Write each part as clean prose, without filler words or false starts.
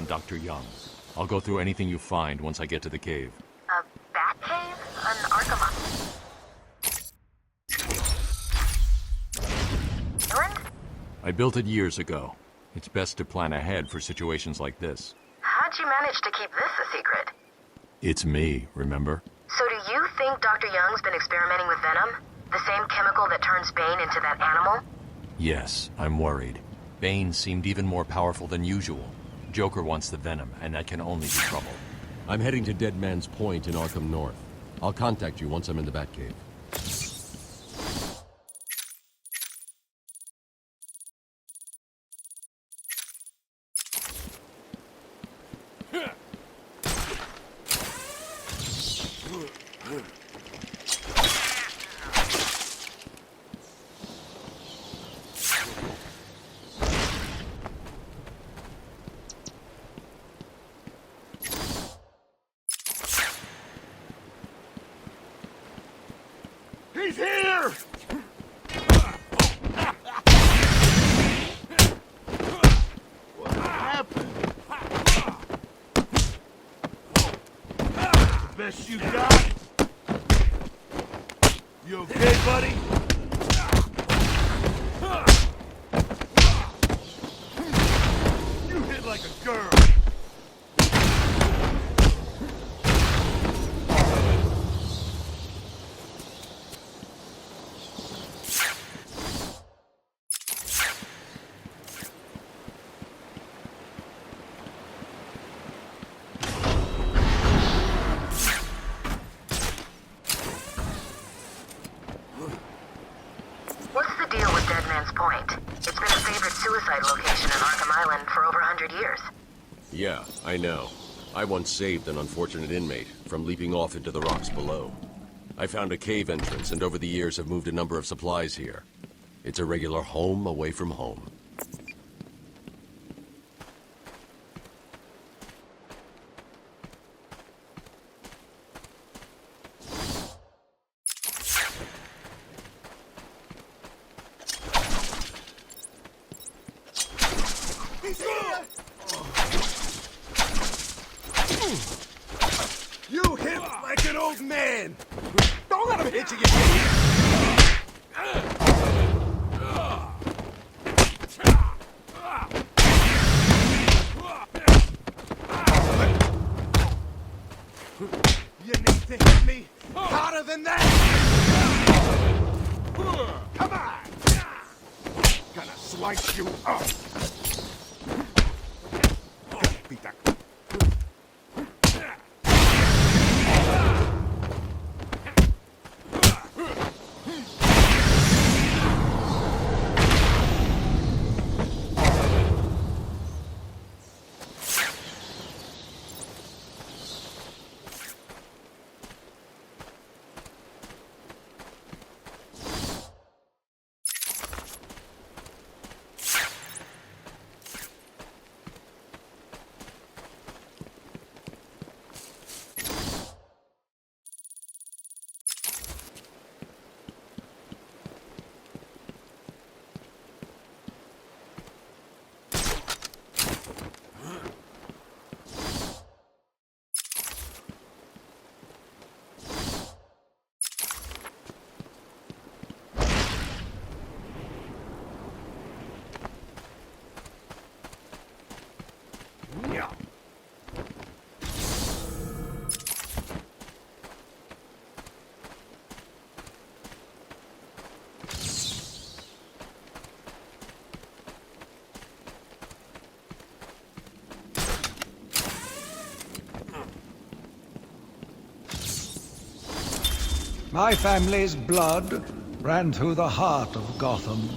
Dr. Young. I'll go through anything you find once I get to the cave. A bat cave? An Arkham Island? I built it years ago. It's best to plan ahead for situations like this. How'd you manage to keep this a secret? It's me, remember? So do you think Dr. Young's been experimenting with venom? The same chemical that turns Bane into that animal? Yes, I'm worried. Bane seemed even more powerful than usual. Joker wants the venom, and that can only be trouble. I'm heading to Dead Man's Point in Arkham North. I'll contact you once I'm in the Batcave. He's here! What happened? The best you got? You okay, buddy? You hit like a girl. What's the deal with Dead Man's Point? It's been a favorite suicide location in Arkham Island for over 100 years. Yeah, I know. I once saved an unfortunate inmate from leaping off into the rocks below. I found a cave entrance and over the years have moved a number of supplies here. It's a regular home away from home. You hit like an old man! Don't let him hit you, you idiot! You need to hit me harder than that! Come on! Gonna slice you up! Beat that. My family's blood ran through the heart of Gotham.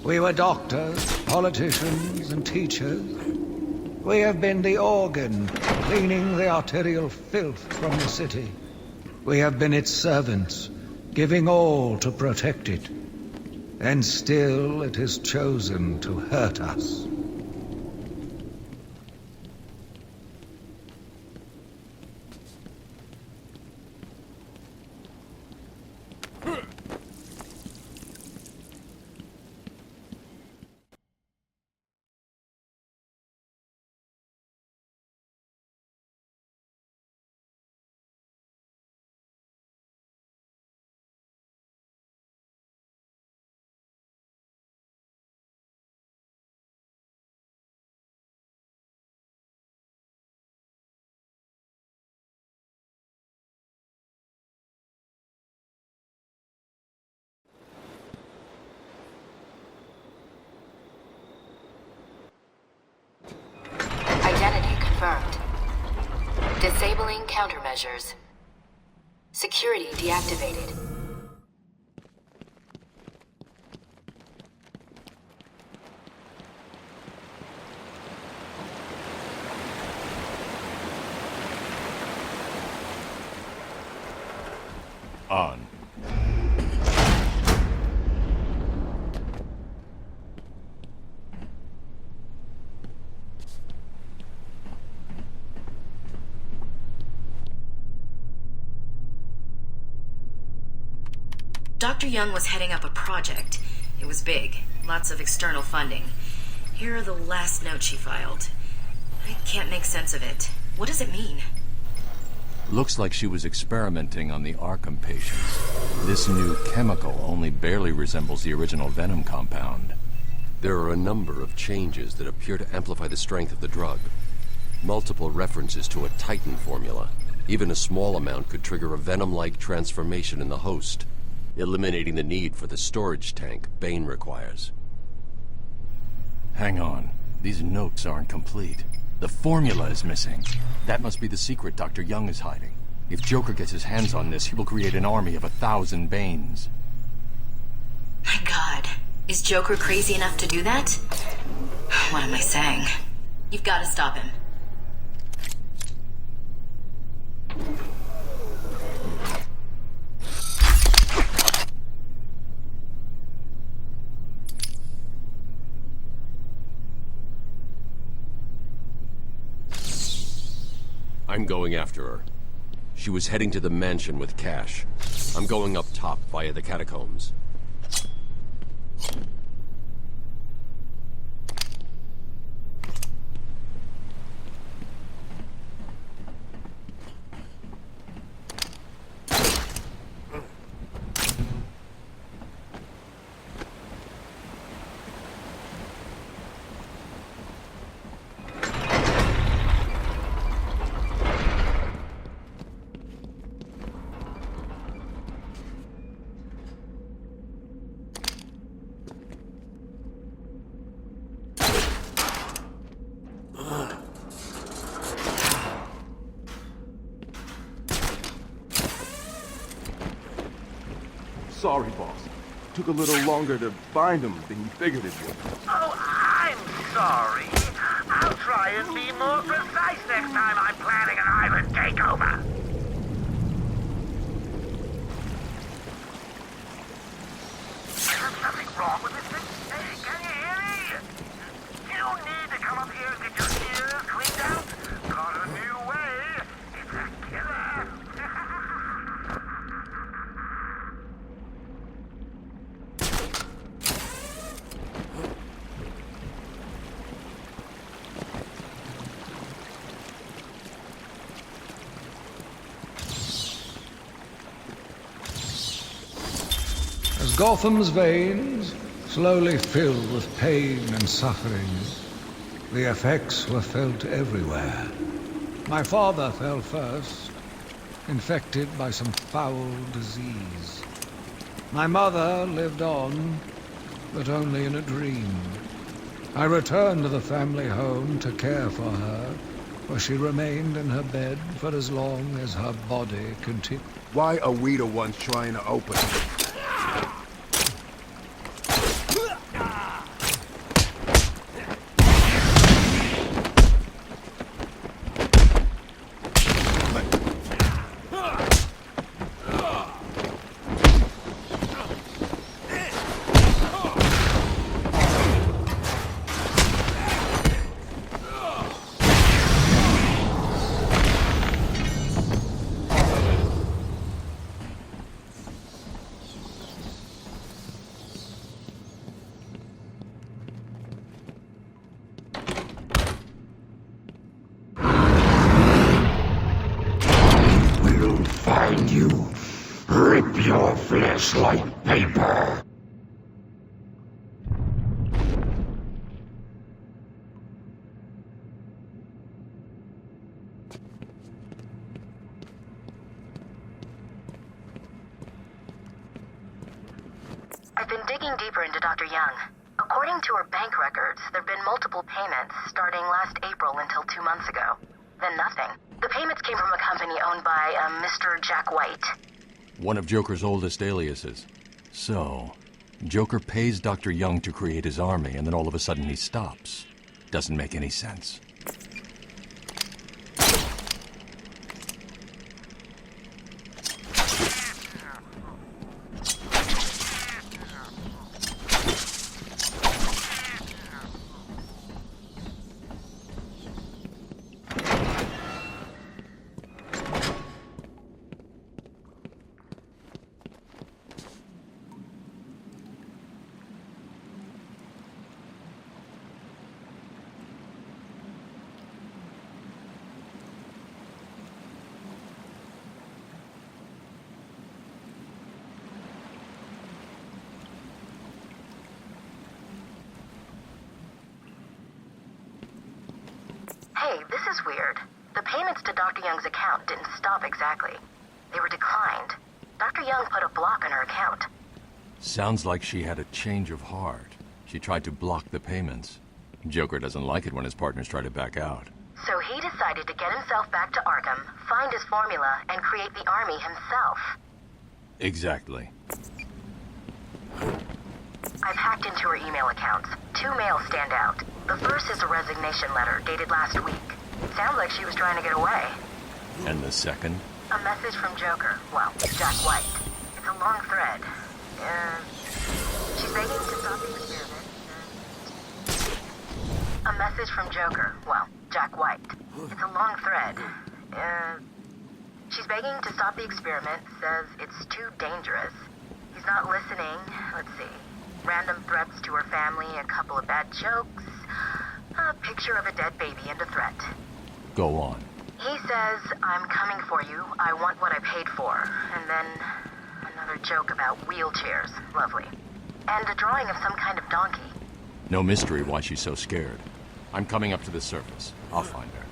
We were doctors, politicians, and teachers. We have been the organ, cleaning the arterial filth from the city. We have been its servants, giving all to protect it. And still it has chosen to hurt us. Disabling countermeasures. Security deactivated. On. Dr. Young was heading up a project. It was big, lots of external funding. Here are the last notes she filed. I can't make sense of it. What does it mean? Looks like she was experimenting on the Arkham patients. This new chemical only barely resembles the original venom compound. There are a number of changes that appear to amplify the strength of the drug. Multiple references to a Titan formula. Even a small amount could trigger a venom-like transformation in the host, eliminating the need for the storage tank Bane requires. Hang on. These notes aren't complete. The formula is missing. That must be the secret Dr. Young is hiding. If Joker gets his hands on this, he will create an army of 1,000 Banes. My God. Is Joker crazy enough to do that? What am I saying? You've got to stop him. I'm going after her. She was heading to the mansion with cash. I'm going up top via the catacombs. Sorry, boss. Took a little longer to find him than you figured it would. Oh, I'm sorry. I'll try and be more precise next time I'm planning an island takeover. There's something wrong with this thing. Hey, can you hear me? You need to come up here and get your ears cleaned out. Got a new way. It's a killer. As Gotham's veins slowly filled with pain and suffering, the effects were felt everywhere. My father fell first, infected by some foul disease. My mother lived on, but only in a dream. I returned to the family home to care for her, where she remained in her bed for as long as her body continued. Why are we the ones trying to open it? Find you. Rip your flesh like paper. I've been digging deeper into Dr. Young. According to her bank records, there have been multiple payments starting last April until 2 months ago. Then nothing. The payments came from a company owned by Mr. Jack White. One of Joker's oldest aliases. So, Joker pays Dr. Young to create his army, and then all of a sudden he stops. Doesn't make any sense. Hey, this is weird. The payments to Dr. Young's account didn't stop exactly. They were declined. Dr. Young put a block on her account. Sounds like she had a change of heart. She tried to block the payments. Joker doesn't like it when his partners try to back out. So he decided to get himself back to Arkham, find his formula, and create the army himself. Exactly. I've hacked into her email accounts. 2 mails stand out. The first is a resignation letter dated last week. Sounds like she was trying to get away. And the second? A message from Joker. Well, Jack White. It's a long thread. She's begging to stop the experiment. A message from Joker. Well, Jack White. It's a long thread. She's begging to stop the experiment. Says it's too dangerous. He's not listening. Let's see. Random threats to her family, a couple of bad jokes, a picture of a dead baby, and a threat. Go on. He says, I'm coming for you, I want what I paid for. And then another joke about wheelchairs. Lovely. And a drawing of some kind of donkey. No mystery why she's so scared. I'm coming up to the surface. I'll find her.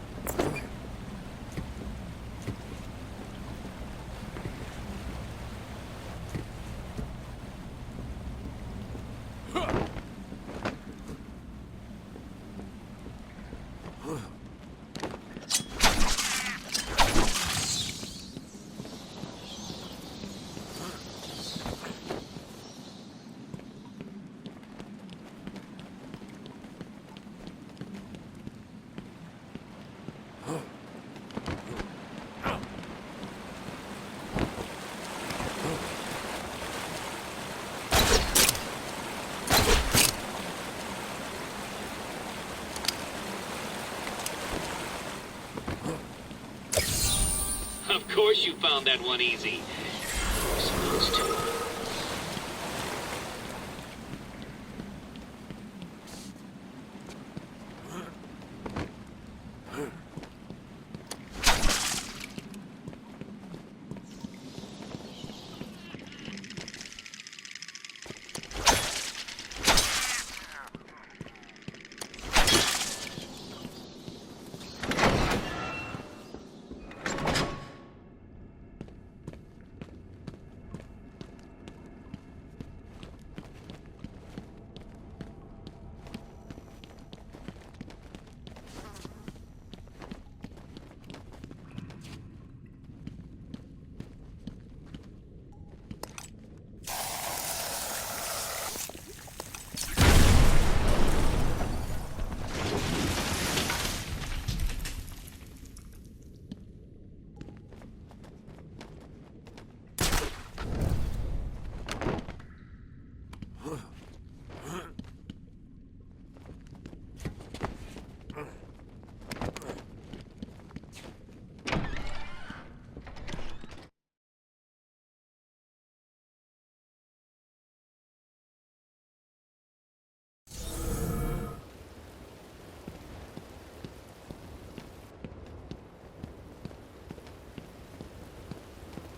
Of course you found that one easy. You're supposed to.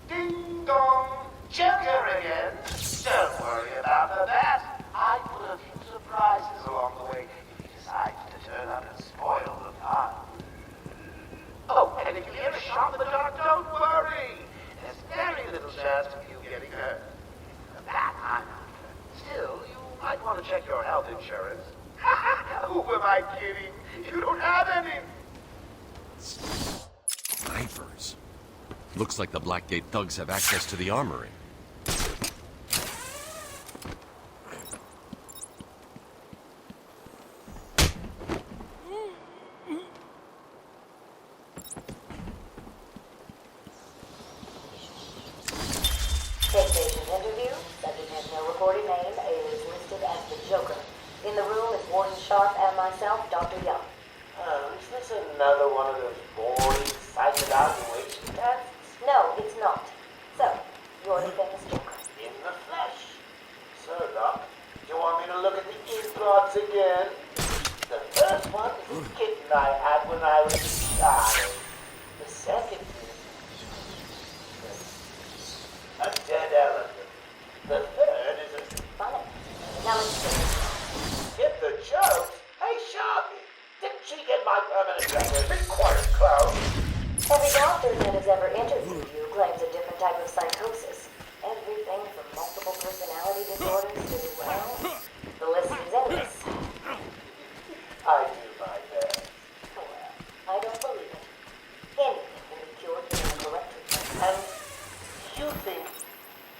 Ding dong! Joker again! Don't worry about the bat. I put a few surprises along the way if he decides to turn up and spoil the fun. Oh, and if you hear a shot in the dark, don't worry. There's very little chance of you getting hurt. The bat, I'm after. Still, you might want to check your health insurance. Who am I kidding? You don't have any. ciphers. Looks like the Blackgate thugs have access to the armory. PlayStation interview. Subject has no recorded name. Is listed as the Joker. In the room is Warden Sharp and myself, Dr. Young. Is this another one of those boring psych evaluation tests? No, it's not. So, you're the famous Joker. In the flesh. So, Doc, you want me to look at the ink blots again? The first one is a kitten I had when I was a child. The second is a dead elephant. The third is a... Funny. Now let's see. Get the jokes? Hey, Sharpie, didn't she get my permanent record? Be quiet, clown. Every doctor that has ever interviewed you claims a different type of psychosis. Everything from multiple personality disorders to, well, the list is endless. I do my best. Well, I don't believe it. Anything can be cured using the correct treatment. And you think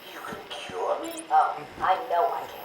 you can cure me? Oh, I know I can.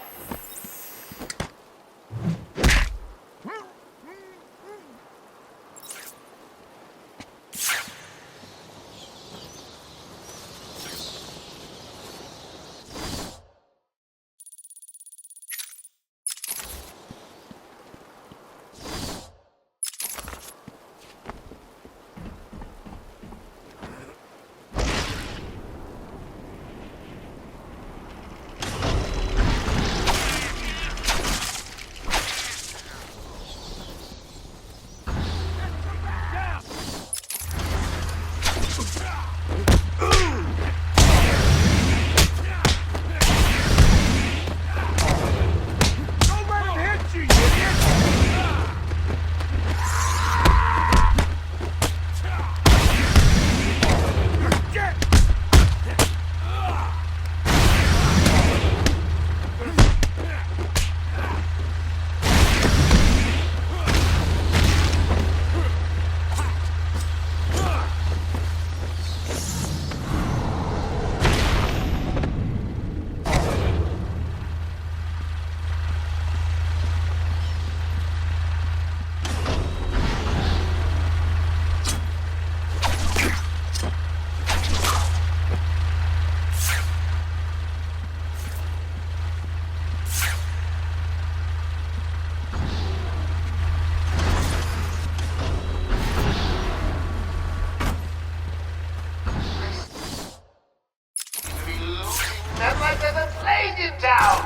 Not like there's a plague in town.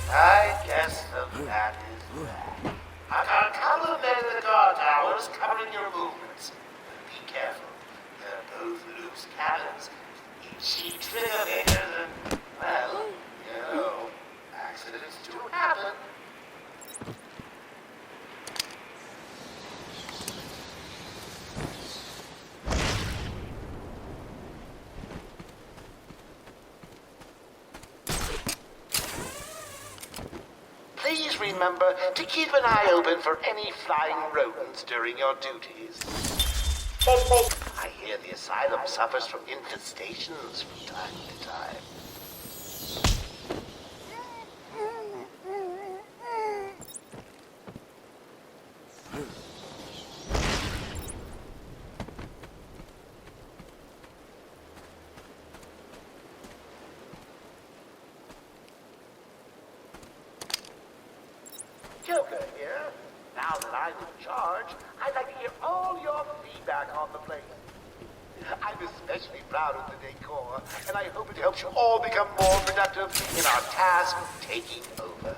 I guess the that is that. I've got a couple of men in the guard towers covering your movements. Be careful. They're both loose cannons. Each trigger fingers and, well, you know, accidents do happen. Please remember to keep an eye open for any flying rodents during your duties. I hear the asylum suffers from infestations from time to time. Joker here. Now that I'm in charge, I'd like to hear all your feedback on the place. I'm especially proud of the decor, and I hope it helps you all become more productive in our task of taking over.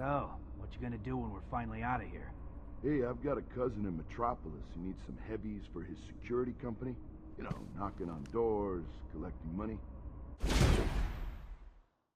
So, what you gonna do when we're finally out of here? Hey, I've got a cousin in Metropolis who needs some heavies for his security company. You know, knocking on doors, collecting money.